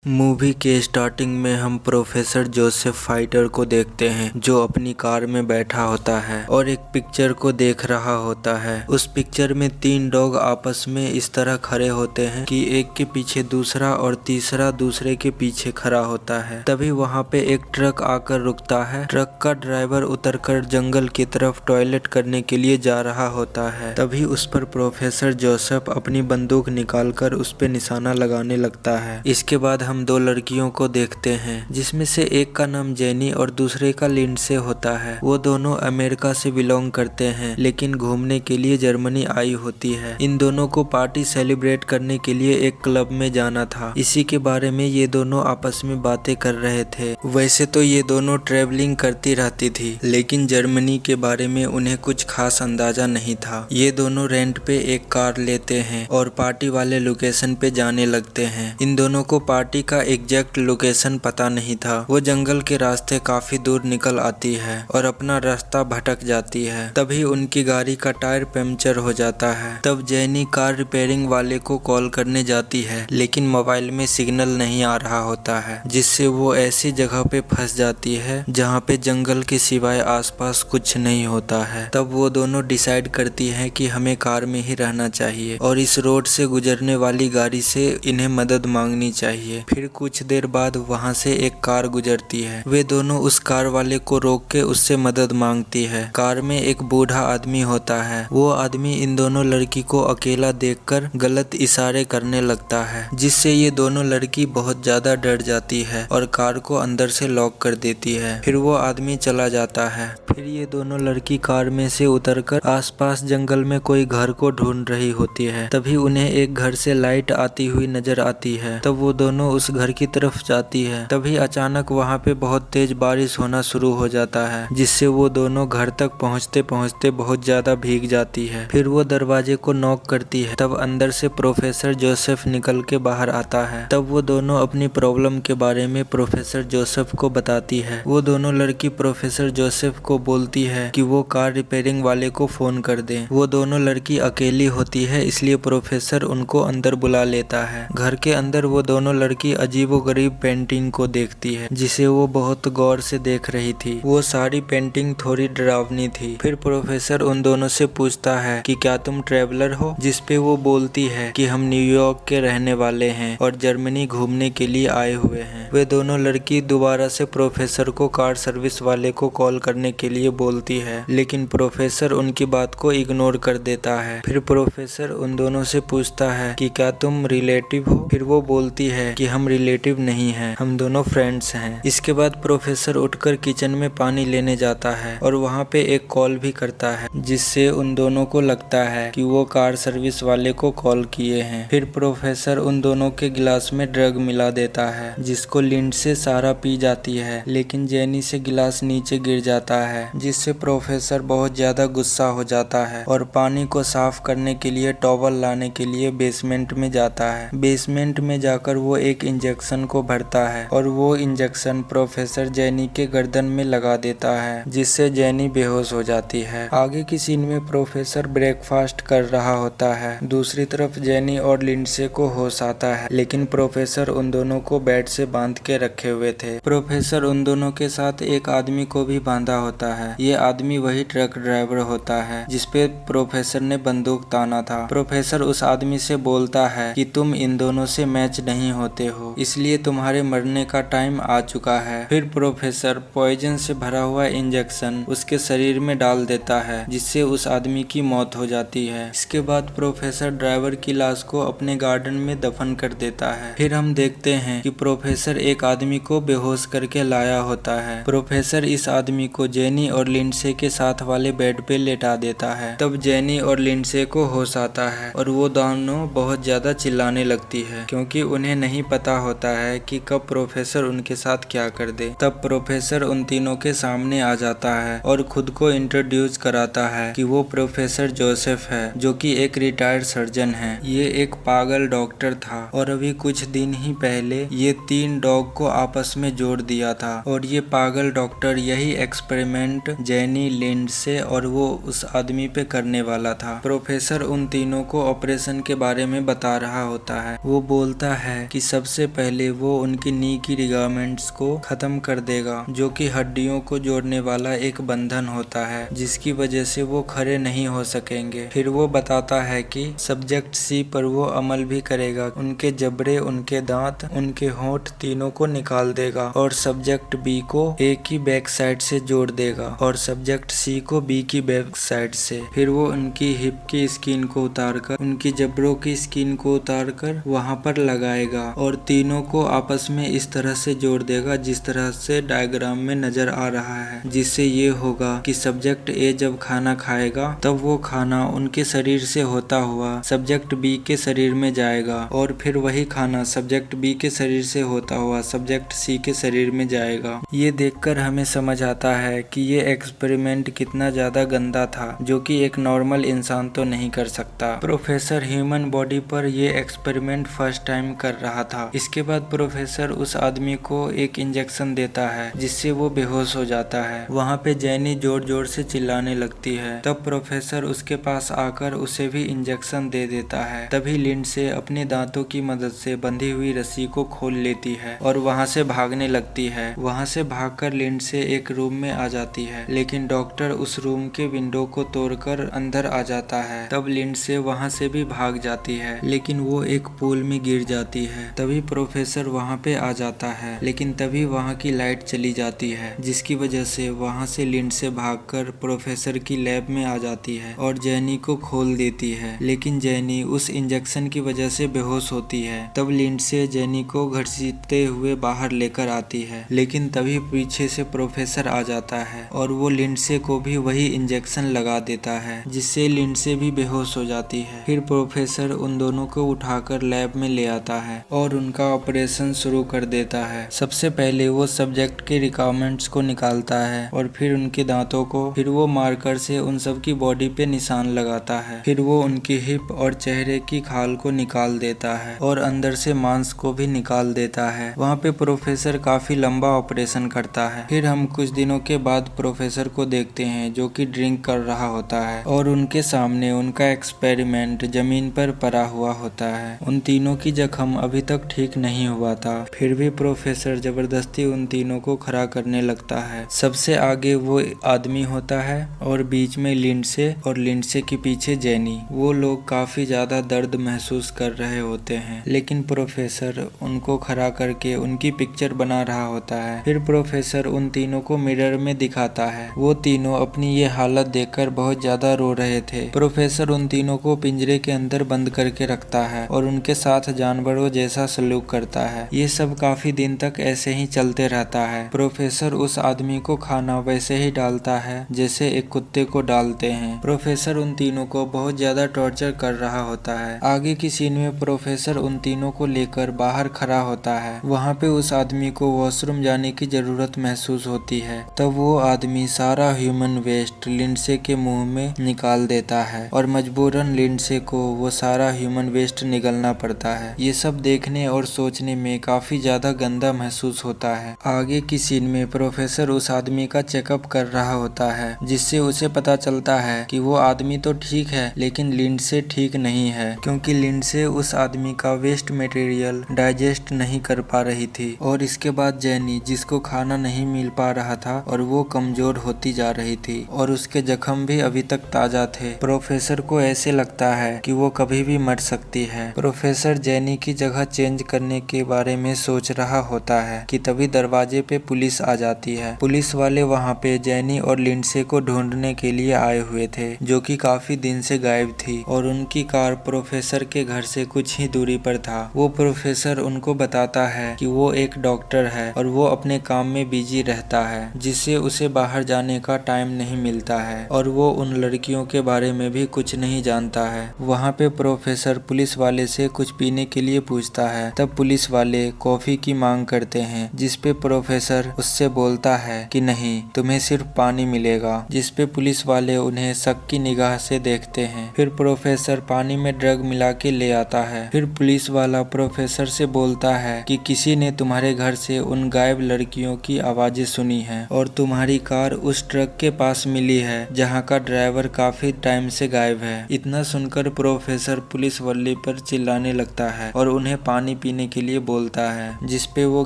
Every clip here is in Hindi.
मूवी के स्टार्टिंग में हम प्रोफेसर जोसेफ फाइटर को देखते हैं जो अपनी कार में बैठा होता है और एक पिक्चर को देख रहा होता है। उस पिक्चर में 3 डॉग आपस में इस तरह खड़े होते हैं कि एक के पीछे दूसरा और तीसरा दूसरे के पीछे खड़ा होता है। तभी वहाँ पे एक ट्रक आकर रुकता है। ट्रक का ड्राइवर उतरकर जंगल की तरफ टॉयलेट करने के लिए जा रहा होता है। तभी उस पर प्रोफेसर जोसेफ अपनी बंदूक निकालकर उस पे निशाना लगाने लगता है। इसके बाद हम 2 लड़कियों को देखते हैं जिसमें से एक का नाम जेनी और दूसरे का लिंडसे होता है। वो दोनों अमेरिका से बिलोंग करते हैं लेकिन घूमने के लिए जर्मनी आई होती है। इन दोनों को पार्टी सेलिब्रेट करने के लिए एक क्लब में जाना था। इसी के बारे में ये दोनों आपस में बातें कर रहे थे। वैसे तो ये दोनों ट्रेवलिंग करती रहती थी लेकिन जर्मनी के बारे में उन्हें कुछ खास अंदाजा नहीं था। ये दोनों रेंट पे एक कार लेते हैं और पार्टी वाले लोकेशन पे जाने लगते हैं। इन दोनों को पार्टी का एग्जैक्ट लोकेशन पता नहीं था। वो जंगल के रास्ते काफी दूर निकल आती है और अपना रास्ता भटक जाती है। तभी उनकी गाड़ी का टायर पंक्चर हो जाता है। तब जेनी कार रिपेयरिंग वाले को कॉल करने जाती है लेकिन मोबाइल में सिग्नल नहीं आ रहा होता है, जिससे वो ऐसी जगह पे फंस जाती है जहाँ पे जंगल के सिवाय आसपास कुछ नहीं होता है। तब वो दोनों डिसाइड करती है कि हमें कार में ही रहना चाहिए और इस रोड से गुजरने वाली गाड़ी से इन्हें मदद मांगनी चाहिए। फिर कुछ देर बाद वहां से एक कार गुजरती है। वे दोनों उस कार वाले को रोक के उससे मदद मांगती है। कार में एक बूढ़ा आदमी होता है। वो आदमी इन दोनों लड़की को अकेला देखकर गलत इशारे करने लगता है, जिससे ये दोनों लड़की बहुत ज्यादा डर जाती है और कार को अंदर से लॉक कर देती है। फिर वो आदमी चला जाता है। फिर ये दोनों लड़की कार में से उतरकर आसपास जंगल में कोई घर को ढूंढ रही होती है। तभी उन्हें एक घर से लाइट आती हुई नजर आती है। तब वो दोनों उस घर की तरफ जाती है। तभी अचानक वहाँ पे बहुत तेज बारिश होना शुरू हो जाता है, जिससे वो दोनों घर तक पहुँचते पहुँचते बहुत ज्यादा भीग जाती है। फिर वो दरवाजे को नॉक करती है। तब अंदर से प्रोफेसर जोसेफ निकल के बाहर आता है। तब वो दोनों अपनी प्रॉब्लम के बारे में प्रोफेसर जोसेफ को बताती है। वो दोनों लड़की प्रोफेसर जोसेफ को बोलती है कि वो कार रिपेयरिंग वाले को फोन कर दे। वो दोनों लड़की अकेली होती है इसलिए प्रोफेसर उनको अंदर बुला लेता है। घर के अंदर वो दोनों लड़की अजीबोगरीब पेंटिंग को देखती है जिसे वो बहुत गौर से देख रही थी। वो सारी पेंटिंग थोड़ी डरावनी थी। फिर प्रोफेसर उन दोनों से पूछता है कि क्या तुम ट्रेवलर हो, जिसपे वो बोलती है कि हम न्यूयॉर्क के रहने वाले हैं और जर्मनी घूमने के लिए आए हुए हैं। वे दोनों लड़की दोबारा से प्रोफेसर को कार सर्विस वाले को कॉल करने के लिए बोलती है लेकिन प्रोफेसर उनकी बात को इग्नोर कर देता है। फिर प्रोफेसर उन दोनों से पूछता है कि क्या तुम रिलेटिव हो। फिर वो बोलती है कि हम रिलेटिव नहीं हैं, हम दोनों फ्रेंड्स हैं। इसके बाद प्रोफेसर उठकर किचन में पानी लेने जाता है और वहाँ पे एक कॉल भी करता है, जिससे उन दोनों को लगता है कि वो कार सर्विस वाले को कॉल किए हैं। फिर प्रोफेसर उन दोनों के गिलास में ड्रग मिला देता है जिसको लिंडसे सारा पी जाती है, लेकिन जेनी से गिलास नीचे गिर जाता है, जिससे प्रोफेसर बहुत ज्यादा गुस्सा हो जाता है और पानी को साफ करने के लिए टॉवल लाने के लिए बेसमेंट में जाता है। बेसमेंट में जाकर वो एक इंजेक्शन को भरता है और वो इंजेक्शन प्रोफेसर जेनी के गर्दन में लगा देता है, जिससे जेनी बेहोश हो जाती है। आगे की सीन में प्रोफेसर ब्रेकफास्ट कर रहा होता है। दूसरी तरफ जेनी और लिंडसे को होश आता है लेकिन प्रोफेसर उन दोनों को बेड से बांध के रखे हुए थे। प्रोफेसर उन दोनों के साथ एक आदमी को भी बांधा होता है। ये आदमी वही ट्रक ड्राइवर होता है जिसपे प्रोफेसर ने बंदूक ताना था। प्रोफेसर उस आदमी से बोलता है कि तुम इन दोनों से मैच नहीं होते हो, इसलिए तुम्हारे मरने का टाइम आ चुका है। फिर प्रोफेसर पॉइजन से भरा हुआ इंजेक्शन उसके शरीर में डाल देता है, जिससे उस आदमी की मौत हो जाती है। इसके बाद प्रोफेसर ड्राइवर की लाश को अपने गार्डन में दफन कर देता है। फिर हम देखते हैं कि प्रोफेसर एक आदमी को बेहोश करके लाया होता है। प्रोफेसर इस आदमी को जेनी और लिंडसे के साथ वाले बेड पे लेटा देता है। तब जेनी और लिंडसे को होश आता है और वो दोनों बहुत ज्यादा चिल्लाने लगती है क्योंकि उन्हें नहीं पता होता है कि कब प्रोफेसर उनके साथ क्या कर दे। तब प्रोफेसर उन तीनों के सामने आ जाता है और खुद को इंट्रोड्यूस कराता है कि वो प्रोफेसर जोसेफ है जो कि एक रिटायर्ड सर्जन है। ये एक पागल डॉक्टर था और अभी कुछ दिन ही पहले ये 3 डॉग को आपस में जोड़ दिया था और ये पागल डॉक्टर यही एक्सपेरिमेंट जेनी, लिंडसे और वो उस आदमी पे करने वाला था। प्रोफेसर उन तीनों को ऑपरेशन के बारे में बता रहा होता है। वो बोलता है कि सबसे सबसे पहले वो उनकी नी की लिगामेंट्स को खत्म कर देगा, जो कि हड्डियों को जोड़ने वाला एक बंधन होता है, जिसकी वजह से वो खड़े नहीं हो सकेंगे। फिर वो बताता है कि सब्जेक्ट सी पर वो अमल भी करेगा, उनके जबड़े, उनके दांत, उनके होंठ तीनों को निकाल देगा और सब्जेक्ट बी को ए की बैक साइड से जोड़ देगा और सब्जेक्ट सी को बी की बैक साइड से। फिर वो उनकी हिप की स्किन को उतारकर, उनकी जबड़ों की स्किन को उतारकर वहां पर लगाएगा और तीनों को आपस में इस तरह से जोड़ देगा जिस तरह से डायग्राम में नजर आ रहा है, जिससे ये होगा कि सब्जेक्ट ए जब खाना खाएगा तब वो खाना उनके शरीर से होता हुआ सब्जेक्ट बी के शरीर में जाएगा और फिर वही खाना सब्जेक्ट बी के शरीर से होता हुआ सब्जेक्ट सी के शरीर में जाएगा। ये देखकर हमें समझ आता है कि ये एक्सपेरिमेंट कितना ज्यादा गंदा था, जो कि एक नॉर्मल इंसान तो नहीं कर सकता। प्रोफेसर ह्यूमन बॉडी पर ये एक्सपेरिमेंट फर्स्ट टाइम कर रहा था। इसके बाद प्रोफेसर उस आदमी को एक इंजेक्शन देता है जिससे वो बेहोश हो जाता है। वहाँ पे जैनी जोर जोर से चिल्लाने लगती है। तब प्रोफेसर उसके पास आकर उसे भी इंजेक्शन दे देता है। तभी लिंडसे अपने दांतों की मदद से बंधी हुई रस्सी को खोल लेती है और वहाँ से भागने लगती है। वहाँ से भागकर लिंडसे एक रूम में आ जाती है, लेकिन डॉक्टर उस रूम के विंडो को तोड़कर अंदर आ जाता है। तब लिंडसे वहाँ से भी भाग जाती है, लेकिन वो एक पूल में गिर जाती है। तभी प्रोफेसर वहाँ पे आ जाता है, लेकिन तभी वहाँ की लाइट चली जाती है, जिसकी वजह से वहाँ से लिंडसे भागकर प्रोफेसर की लैब में आ जाती है और जैनी को खोल देती है। लेकिन जैनी उस इंजेक्शन की वजह से बेहोश होती है। तब लिंडसे जैनी को घसीटते हुए बाहर लेकर आती है, लेकिन तभी पीछे से प्रोफेसर आ जाता है और वो लिंडसे को भी वही इंजेक्शन लगा देता है, जिससे लिंडसे भी बेहोश हो जाती है। फिर प्रोफेसर उन दोनों को उठाकर लैब में ले आता है और उनका ऑपरेशन शुरू कर देता है। सबसे पहले वो सब्जेक्ट के रिकॉर्डमेंट्स को निकालता है और फिर उनके दांतों को, फिर वो मार्कर से उन सब की बॉडी पे निशान लगाता है। फिर वो उनकी हिप और चेहरे की खाल को निकाल देता है और अंदर से मांस को भी निकाल देता है। वहाँ पे प्रोफेसर काफी लंबा ऑपरेशन करता है। फिर हम कुछ दिनों के बाद प्रोफेसर को देखते हैं जो कि ड्रिंक कर रहा होता है और उनके सामने उनका एक्सपेरिमेंट जमीन पर पड़ा हुआ होता है। उन तीनों की जख्म अभी तक ठीक नहीं हुआ था, फिर भी प्रोफेसर जबरदस्ती उन तीनों को खड़ा करने लगता है। सबसे आगे वो आदमी होता है और बीच में लिंडसे और लिंडसे के पीछे जैनी। वो लोग काफी ज्यादा दर्द महसूस कर रहे होते हैं, लेकिन प्रोफेसर उनको खड़ा करके उनकी पिक्चर बना रहा होता है। फिर प्रोफेसर उन तीनों को मिरर में दिखाता है। वो तीनों अपनी ये हालत देखकर बहुत ज्यादा रो रहे थे। प्रोफेसर उन तीनों को पिंजरे के अंदर बंद करके रखता है और उनके साथ जानवरों जैसा सलूक करता है। ये सब काफी दिन तक ऐसे ही चलते रहता है। प्रोफेसर उस आदमी को खाना वैसे ही डालता है जैसे एक कुत्ते को डालते हैं। प्रोफेसर उन तीनों को बहुत ज्यादा टॉर्चर कर रहा होता है। आगे की सीन में प्रोफेसर उन तीनों को लेकर बाहर खड़ा होता है। वहाँ पे उस आदमी को वॉशरूम जाने की जरूरत महसूस होती है। तब वो आदमी सारा ह्यूमन वेस्ट लिंडसे के मुंह में निकाल देता है और मजबूरन लिंडसे को वो सारा ह्यूमन वेस्ट निगलना पड़ता है। ये सब देखने और सोचने में काफी ज्यादा गंदा महसूस होता है। आगे की सीन में प्रोफेसर उस आदमी का चेकअप कर रहा होता है, जिससे उसे पता चलता है कि वो आदमी तो ठीक है लेकिन लिंडसे ठीक नहीं है, क्योंकि लिंडसे उस आदमी का वेस्ट मटेरियल डाइजेस्ट नहीं कर पा रही थी। और इसके बाद जैनी, जिसको खाना नहीं मिल पा रहा था और वो कमजोर होती जा रही थी और उसके जख्म भी अभी तक ताजा थे। प्रोफेसर को ऐसे लगता है कि वो कभी भी मर सकती है। प्रोफेसर जैनी की जगह चेंज करने के बारे में सोच रहा होता है कि तभी दरवाजे पे पुलिस आ जाती है। पुलिस वाले वहाँ पे जैनी और लिंडसे को ढूंढने के लिए आए हुए थे, जो कि काफी दिन से गायब थी और उनकी कार प्रोफेसर के घर से कुछ ही दूरी पर था। वो प्रोफेसर उनको बताता है कि वो एक डॉक्टर है और वो अपने काम में बिजी रहता है, जिससे उसे बाहर जाने का टाइम नहीं मिलता है और वो उन लड़कियों के बारे में भी कुछ नहीं जानता है। वहाँ पे प्रोफेसर पुलिस वाले से कुछ पीने के लिए पूछता है। तब पुलिस वाले कॉफी की मांग करते हैं, जिसपे प्रोफेसर उससे बोलता है कि नहीं, तुम्हें सिर्फ पानी मिलेगा, जिसपे पुलिस वाले उन्हें शक की निगाह से देखते हैं। फिर प्रोफेसर पानी में ड्रग मिला के ले आता है। फिर पुलिस वाला प्रोफेसर से बोलता है कि किसी ने तुम्हारे घर से उन गायब लड़कियों की आवाजें सुनी हैं और तुम्हारी कार उस ट्रक के पास मिली है जहाँ का ड्राइवर काफी टाइम से गायब है। इतना सुनकर प्रोफेसर पुलिस वाले पर चिल्लाने लगता है और उन्हें पानी पीने के लिए बोलता है, जिसपे वो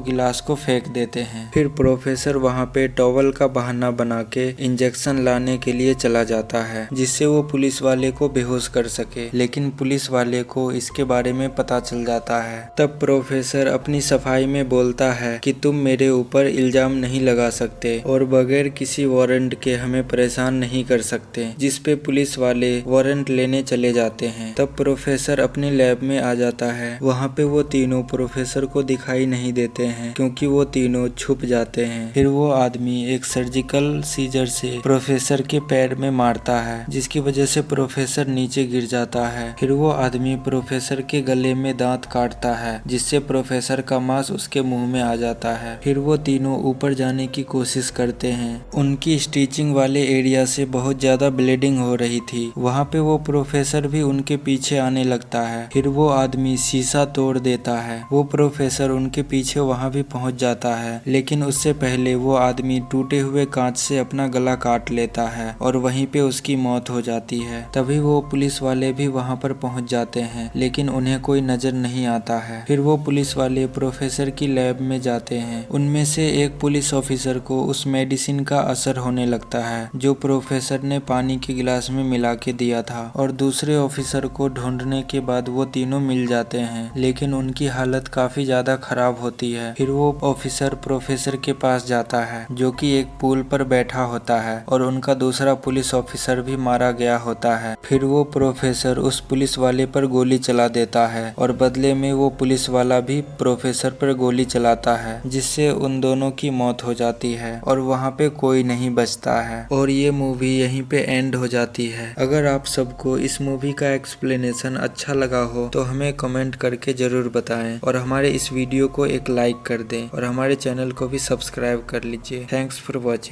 गिलास को फेंक देते हैं। फिर प्रोफेसर वहाँ पे टॉवल का बहाना बना के इंजेक्शन लाने के लिए चला जाता है, जिससे वो पुलिस वाले को बेहोश कर सके, लेकिन पुलिस वाले को इसके बारे में पता चल जाता है। तब प्रोफेसर अपनी सफाई में बोलता है कि तुम मेरे ऊपर इल्जाम नहीं लगा सकते और बगैर किसी वारंट के हमें परेशान नहीं कर सकते, जिसपे पुलिस वाले वारंट लेने चले जाते हैं। तब प्रोफेसर अपने लैब में आ जाता है। वहाँ पे वो तीनों प्रोफेसर को दिखाई नहीं देते हैं क्योंकि वो तीनों छुप जाते हैं। फिर वो आदमी एक सर्जिकल सीजर से प्रोफेसर के पैर में मारता है, जिसकी वजह से प्रोफेसर नीचे गिर जाता है। फिर वो आदमी प्रोफेसर के गले में दांत काटता है, जिससे प्रोफेसर का मांस उसके मुंह में आ जाता है। फिर वो तीनों ऊपर जाने की कोशिश करते हैं। उनकी स्टिचिंग वाले एरिया से बहुत ज्यादा ब्लीडिंग हो रही थी। वहाँ पे वो प्रोफेसर भी उनके पीछे आने लगता है। फिर वो आदमी शीशा तोड़ देता है। वो प्रोफेसर उनके पीछे वहाँ भी पहुँच जाता है, लेकिन उससे पहले वो आदमी टूटे हुए कांच से अपना गला काट लेता है और वहीं पे उसकी मौत हो जाती है। तभी वो पुलिस वाले भी वहाँ पर पहुँच जाते हैं, लेकिन उन्हें कोई नजर नहीं आता है। फिर वो पुलिस वाले प्रोफेसर की लैब में जाते हैं। उनमें से एक पुलिस ऑफिसर को उस मेडिसिन का असर होने लगता है जो प्रोफेसर ने पानी के गिलास में मिला के दिया था, और दूसरे ऑफिसर को ढूंढने के बाद वो तीनों मिल जाते हैं, लेकिन उनकी हालत काफी ज्यादा खराब होती है। फिर वो ऑफिसर प्रोफेसर के पास जाता है जो कि एक पुल पर बैठा होता है और उनका दूसरा पुलिस ऑफिसर भी मारा गया होता है। फिर वो प्रोफेसर उस पुलिस वाले पर गोली चला देता है और बदले में वो पुलिस वाला भी प्रोफेसर पर गोली चलाता है, जिससे उन दोनों की मौत हो जाती है और वहाँ पे कोई नहीं बचता है। और ये मूवी यहीं पे एंड हो जाती है। अगर आप सबको इस मूवी का एक्सप्लेनेशन अच्छा लगा हो तो हमें कमेंट करके जरूर बताएं और हमारे इस वीडियो को एक लाइक कर दें और हमारे चैनल को भी सब्सक्राइब कर लीजिए। Thanks for watching.